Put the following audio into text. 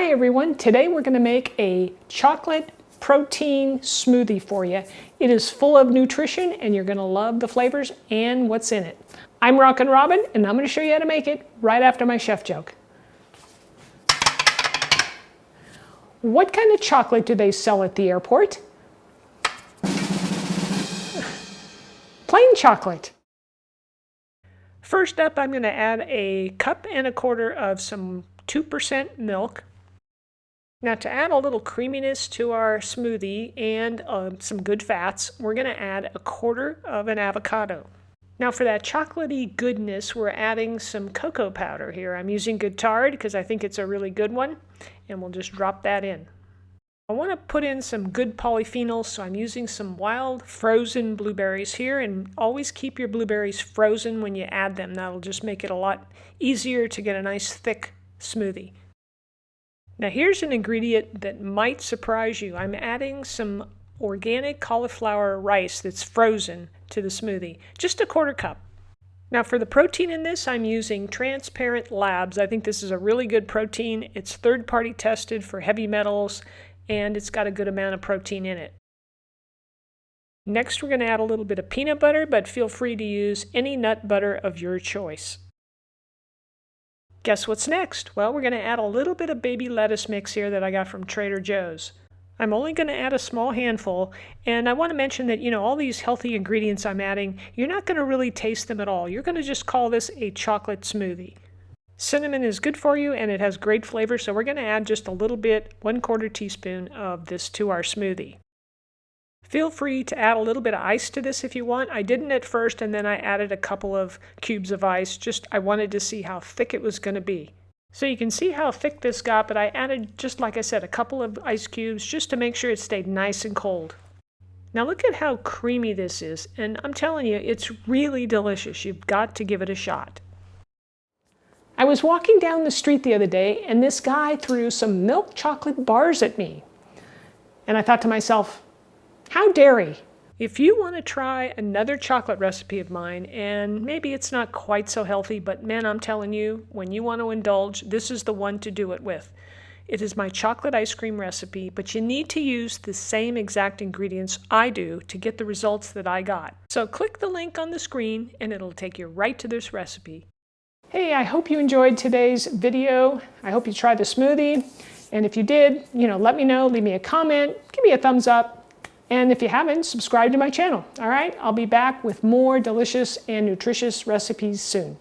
Hi everyone, today we're going to make a chocolate protein smoothie for you. It is full of nutrition and you're going to love the flavors and what's in it. I'm Rockin' Robin and I'm going to show you how to make it right after my chef joke. What kind of chocolate do they sell at the airport? Plain chocolate. First up, I'm going to add a cup and a quarter of some 2% milk. Now to add a little creaminess to our smoothie and some good fats, we're going to add a quarter of an avocado. Now for that chocolatey goodness, we're adding some cocoa powder here. I'm using Good Tard because I think it's a really good one, and we'll just drop that in. I want to put in some good polyphenols, so I'm using some wild frozen blueberries here, and always keep your blueberries frozen when you add them. That'll just make it a lot easier to get a nice thick smoothie. Now here's an ingredient that might surprise you. I'm adding some organic cauliflower rice that's frozen to the smoothie, just a quarter cup. Now for the protein in this, I'm using Transparent Labs. I think this is a really good protein. It's third-party tested for heavy metals, and it's got a good amount of protein in it. Next, we're going to add a little bit of peanut butter, but feel free to use any nut butter of your choice. Guess what's next? Well, we're going to add a little bit of baby lettuce mix here that I got from Trader Joe's. I'm only going to add a small handful, and I want to mention that, all these healthy ingredients I'm adding, you're not going to really taste them at all. You're going to just call this a chocolate smoothie. Cinnamon is good for you and it has great flavor, so we're going to add just a little bit, 1/4 teaspoon of this to our smoothie. Feel free to add a little bit of ice to this if you want. I didn't at first, and then I added a couple of cubes of ice. I wanted to see how thick it was going to be. So you can see how thick this got, but I added, just like I said, a couple of ice cubes just to make sure it stayed nice and cold. Now look at how creamy this is, and I'm telling you, it's really delicious. You've got to give it a shot. I was walking down the street the other day, and this guy threw some milk chocolate bars at me. And I thought to myself, how dare he? If you want to try another chocolate recipe of mine, and maybe it's not quite so healthy, but man, I'm telling you, when you want to indulge, this is the one to do it with. It is my chocolate ice cream recipe, but you need to use the same exact ingredients I do to get the results that I got. So click the link on the screen, and it'll take you right to this recipe. Hey, I hope you enjoyed today's video. I hope you tried the smoothie. And if you did, let me know, leave me a comment, give me a thumbs up. And if you haven't, subscribe to my channel. All right, I'll be back with more delicious and nutritious recipes soon.